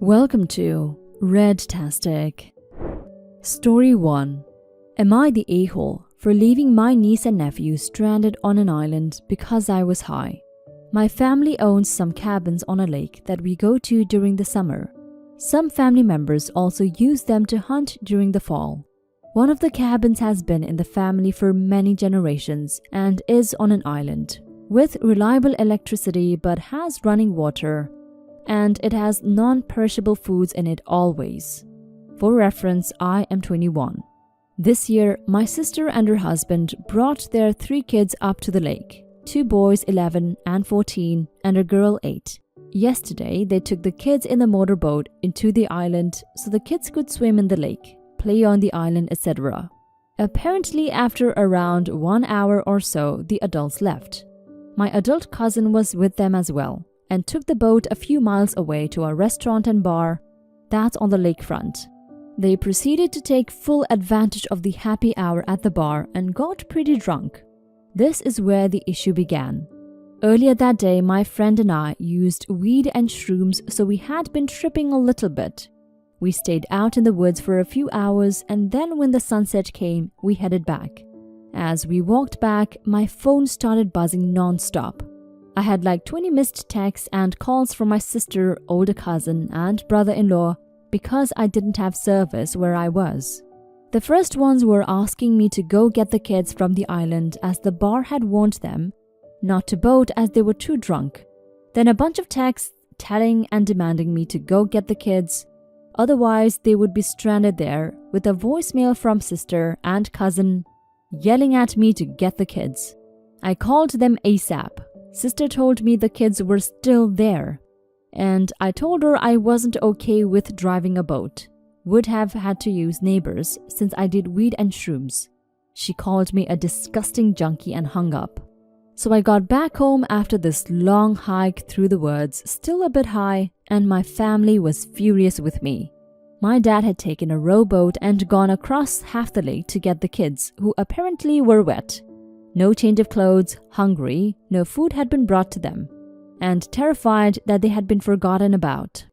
Welcome to Red-tastic. Story 1. Am I the a-hole for leaving my niece and nephew stranded on an island because I was high? My family owns some cabins on a lake that we go to during the summer. Some family members also use them to hunt during the fall. One of the cabins has been in the family for many generations and is on an island with reliable electricity but has running water, and it has non-perishable foods in it always. For reference, I am 21. This year, my sister and her husband brought their 3 kids up to the lake, 2 boys 11 and 14 and a girl 8. Yesterday, they took the kids in the motorboat into the island so the kids could swim in the lake, play on the island, etc. Apparently, after around 1 hour or so, the adults left. My adult cousin was with them as well and took the boat a few miles away to a restaurant and bar that's on the lakefront. They proceeded to take full advantage of the happy hour at the bar and got pretty drunk. This is where the issue began. Earlier that day, my friend and I used weed and shrooms, so we had been tripping a little bit. We stayed out in the woods for a few hours, and then when the sunset came, we headed back. As we walked back, my phone started buzzing non-stop. I had like 20 missed texts and calls from my sister, older cousin, and brother-in-law because I didn't have service where I was. The first ones were asking me to go get the kids from the island as the bar had warned them not to boat as they were too drunk. Then a bunch of texts telling and demanding me to go get the kids, otherwise they would be stranded there, with a voicemail from sister and cousin yelling at me to get the kids. I called them ASAP. Sister told me the kids were still there, and I told her I wasn't okay with driving a boat. Would have had to use neighbors since I did weed and shrooms. She called me a disgusting junkie and hung up. So I got back home after this long hike through the woods, still a bit high, and my family was furious with me. My dad had taken a rowboat and gone across half the lake to get the kids, who apparently were wet. No change of clothes, hungry, no food had been brought to them, and terrified that they had been forgotten about.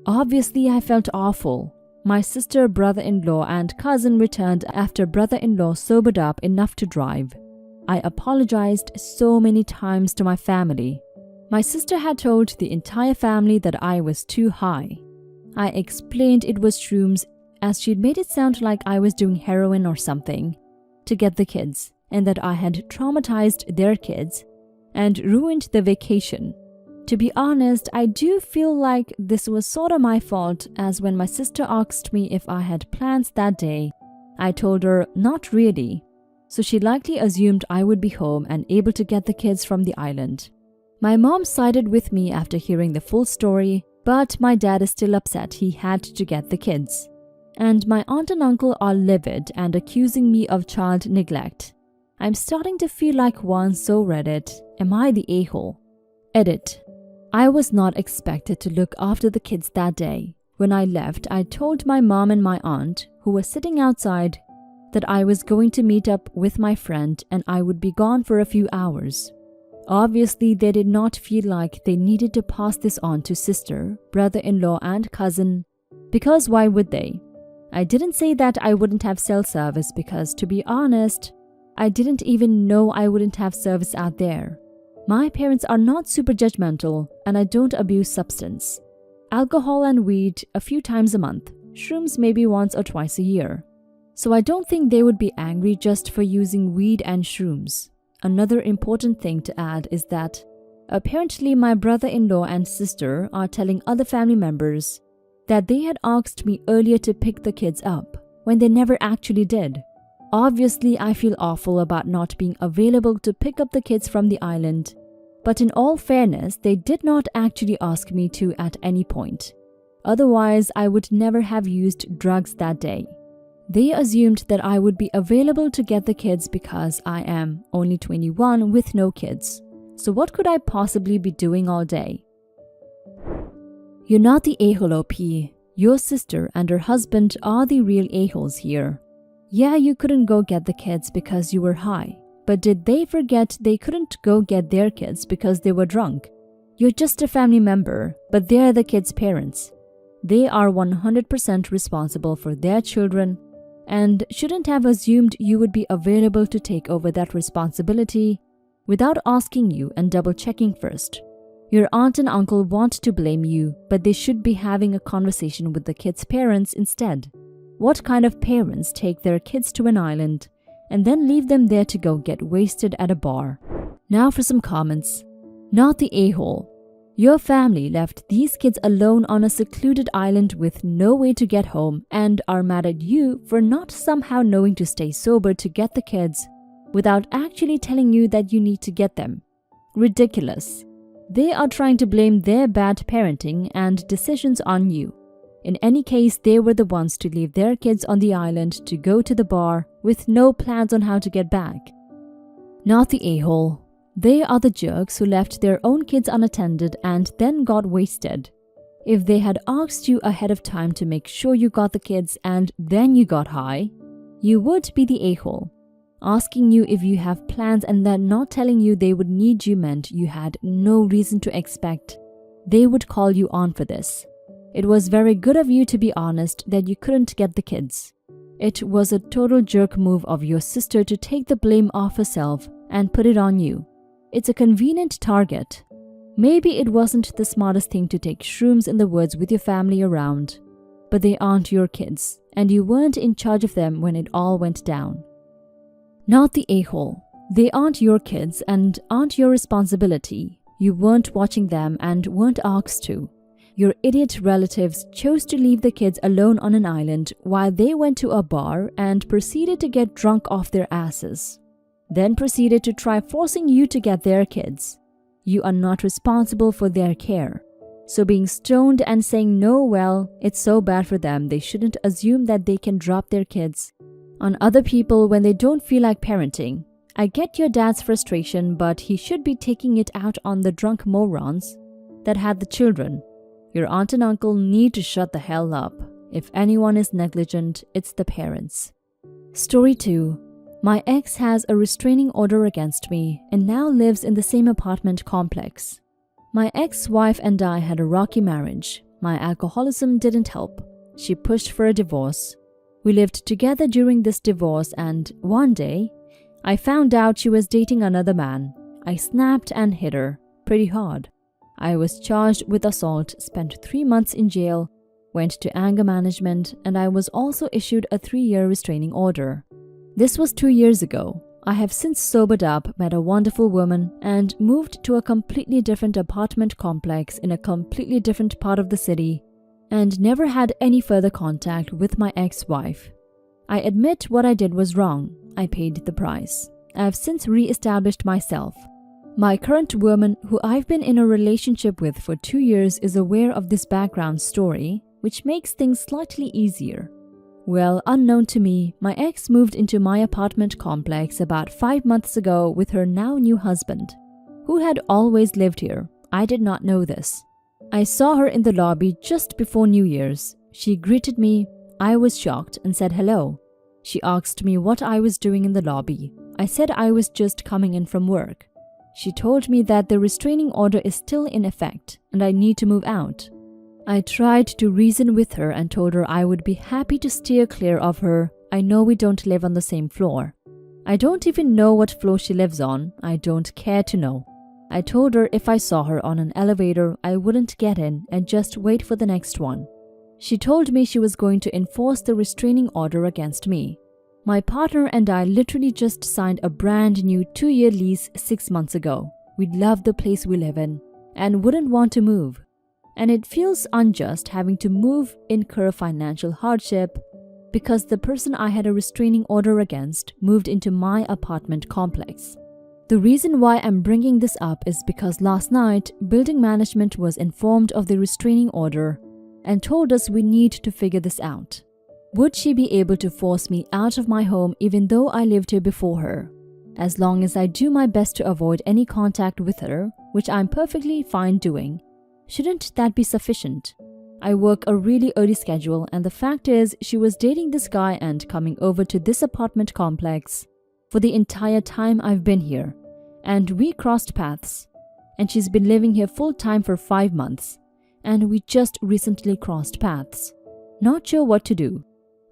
Obviously, I felt awful. My sister, brother-in-law, and cousin returned after brother-in-law sobered up enough to drive. I apologized so many times to my family. My sister had told the entire family that I was too high. I explained it was shrooms as she'd made it sound like I was doing heroin or something to get the kids, and that I had traumatized their kids and ruined the vacation. To be honest, I do feel like this was sort of my fault, as when my sister asked me if I had plans that day, I told her not really, so she likely assumed I would be home and able to get the kids from the island. My mom sided with me after hearing the full story, but my dad is still upset he had to get the kids. And my aunt and uncle are livid and accusing me of child neglect. I'm starting to feel like one, so Reddit, am I the a-hole? Edit. I was not expected to look after the kids that day. When I left, I told my mom and my aunt, who were sitting outside, that I was going to meet up with my friend and I would be gone for a few hours. Obviously, they did not feel like they needed to pass this on to sister, brother-in-law, and cousin, because why would they? I didn't say that I wouldn't have cell service because, to be honest, I didn't even know I wouldn't have service out there. My parents are not super judgmental and I don't abuse substance. Alcohol and weed a few times a month, shrooms maybe once or twice a year. So I don't think they would be angry just for using weed and shrooms. Another important thing to add is that apparently my brother-in-law and sister are telling other family members that they had asked me earlier to pick the kids up when they never actually did. Obviously, I feel awful about not being available to pick up the kids from the island, but in all fairness, they did not actually ask me to at any point. Otherwise, I would never have used drugs that day. They assumed that I would be available to get the kids because I am only 21 with no kids. So what could I possibly be doing all day? You're not the a-hole, OP. Your sister and her husband are the real a-holes here. Yeah, you couldn't go get the kids because you were high, but did they forget they couldn't go get their kids because they were drunk? You're just a family member, but they're the kids' parents. They are 100% responsible for their children and shouldn't have assumed you would be available to take over that responsibility without asking you and double-checking first. Your aunt and uncle want to blame you, but they should be having a conversation with the kids' parents instead. What kind of parents take their kids to an island and then leave them there to go get wasted at a bar? Now for some comments. Not the a-hole. Your family left these kids alone on a secluded island with no way to get home and are mad at you for not somehow knowing to stay sober to get the kids without actually telling you that you need to get them. Ridiculous. They are trying to blame their bad parenting and decisions on you. In any case, they were the ones to leave their kids on the island to go to the bar with no plans on how to get back. Not the a-hole. They are the jerks who left their own kids unattended and then got wasted. If they had asked you ahead of time to make sure you got the kids and then you got high, you would be the a-hole. Asking you if you have plans and then not telling you they would need you meant you had no reason to expect they would call you on for this. It was very good of you to be honest that you couldn't get the kids. It was a total jerk move of your sister to take the blame off herself and put it on you. It's a convenient target. Maybe it wasn't the smartest thing to take shrooms in the woods with your family around, but they aren't your kids, and you weren't in charge of them when it all went down. Not the a-hole. They aren't your kids and aren't your responsibility. You weren't watching them and weren't asked to. Your idiot relatives chose to leave the kids alone on an island while they went to a bar and proceeded to get drunk off their asses. Then proceeded to try forcing you to get their kids. You are not responsible for their care. So being stoned and saying no, well, it's so bad for them, they shouldn't assume that they can drop their kids on other people when they don't feel like parenting. I get your dad's frustration, but he should be taking it out on the drunk morons that had the children. Your aunt and uncle need to shut the hell up. If anyone is negligent, it's the parents. Story 2. My ex has a restraining order against me and now lives in the same apartment complex. My ex-wife and I had a rocky marriage. My alcoholism didn't help. She pushed for a divorce. We lived together during this divorce and one day, I found out she was dating another man. I snapped and hit her pretty hard. I was charged with assault, spent 3 months in jail, went to anger management, and I was also issued a 3-year restraining order. This was 2 years ago. I have since sobered up, met a wonderful woman, and moved to a completely different apartment complex in a completely different part of the city, and never had any further contact with my ex-wife. I admit what I did was wrong. I paid the price. I have since re-established myself. My current woman, who I've been in a relationship with for 2 years, is aware of this background story, which makes things slightly easier. Well, unknown to me, my ex moved into my apartment complex about 5 months ago with her now new husband, who had always lived here. I did not know this. I saw her in the lobby just before New Year's. She greeted me. I was shocked and said hello. She asked me what I was doing in the lobby. I said I was just coming in from work. She told me that the restraining order is still in effect and I need to move out. I tried to reason with her and told her I would be happy to steer clear of her. I know we don't live on the same floor. I don't even know what floor she lives on. I don't care to know. I told her if I saw her on an elevator, I wouldn't get in and just wait for the next one. She told me she was going to enforce the restraining order against me. My partner and I literally just signed a brand new 2-year lease 6 months ago. We love the place we live in and wouldn't want to move. And it feels unjust having to move, incur financial hardship, because the person I had a restraining order against moved into my apartment complex. The reason why I'm bringing this up is because last night, building management was informed of the restraining order and told us we need to figure this out. Would she be able to force me out of my home even though I lived here before her? As long as I do my best to avoid any contact with her, which I'm perfectly fine doing, shouldn't that be sufficient? I work a really early schedule, and the fact is she was dating this guy and coming over to this apartment complex for the entire time I've been here, and we crossed paths, and she's been living here full-time for 5 months, and we just recently crossed paths. Not sure what to do.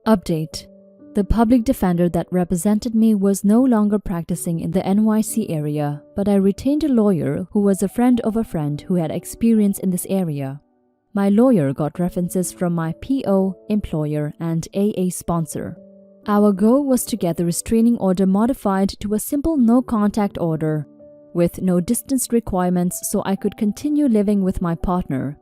Update. The public defender that represented me was no longer practicing in the NYC area, but I retained a lawyer who was a friend of a friend who had experience in this area. My lawyer got references from my PO, employer, and AA sponsor. Our goal was to get the restraining order modified to a simple no-contact order, with no distance requirements so I could continue living with my partner.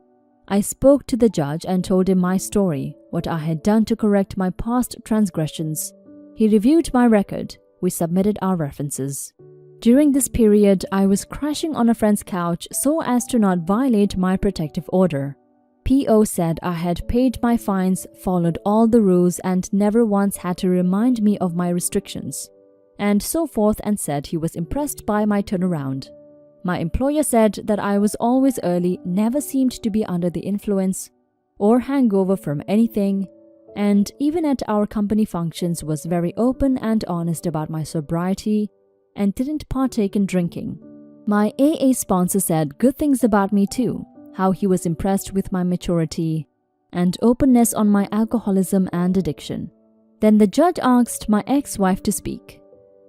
I spoke to the judge and told him my story, what I had done to correct my past transgressions. He reviewed my record. We submitted our references. During this period, I was crashing on a friend's couch so as to not violate my protective order. PO said I had paid my fines, followed all the rules, and never once had to remind me of my restrictions, and so forth, and said he was impressed by my turnaround. My employer said that I was always early, never seemed to be under the influence or hangover from anything, and even at our company functions was very open and honest about my sobriety and didn't partake in drinking. My AA sponsor said good things about me too, how he was impressed with my maturity and openness on my alcoholism and addiction. Then the judge asked my ex-wife to speak.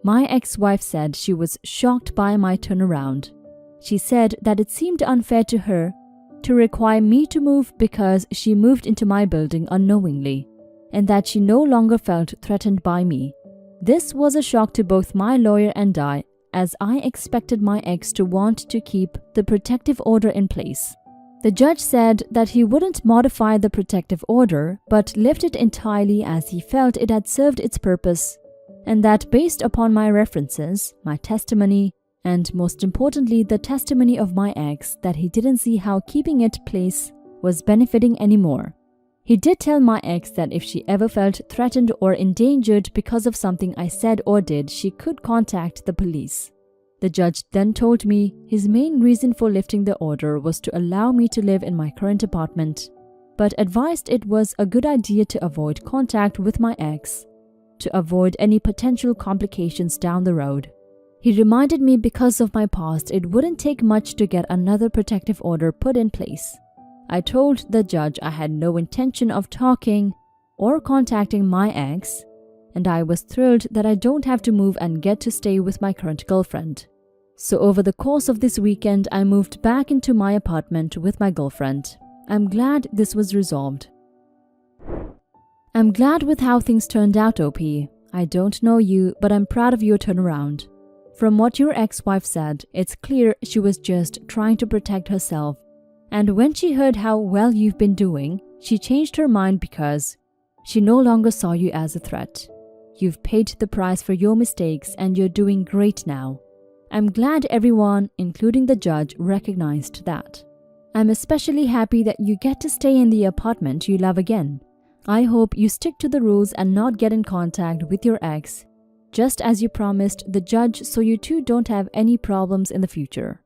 My ex-wife said she was shocked by my turnaround. She said that it seemed unfair to her to require me to move because she moved into my building unknowingly, and that she no longer felt threatened by me. This was a shock to both my lawyer and I, as I expected my ex to want to keep the protective order in place. The judge said that he wouldn't modify the protective order, but lift it entirely as he felt it had served its purpose, and that based upon my references, my testimony, and most importantly the testimony of my ex, that he didn't see how keeping it place was benefiting anymore. He did tell my ex that if she ever felt threatened or endangered because of something I said or did, she could contact the police. The judge then told me his main reason for lifting the order was to allow me to live in my current apartment, but advised it was a good idea to avoid contact with my ex, to avoid any potential complications down the road. He reminded me because of my past, it wouldn't take much to get another protective order put in place. I told the judge I had no intention of talking or contacting my ex, and I was thrilled that I don't have to move and get to stay with my current girlfriend. So over the course of this weekend, I moved back into my apartment with my girlfriend. I'm glad this was resolved. I'm glad with how things turned out, OP. I don't know you, but I'm proud of your turnaround. From what your ex-wife said, it's clear she was just trying to protect herself. And when she heard how well you've been doing, she changed her mind because she no longer saw you as a threat. You've paid the price for your mistakes and you're doing great now. I'm glad everyone, including the judge, recognized that. I'm especially happy that you get to stay in the apartment you love again. I hope you stick to the rules and not get in contact with your ex, just as you promised the judge, so you two don't have any problems in the future.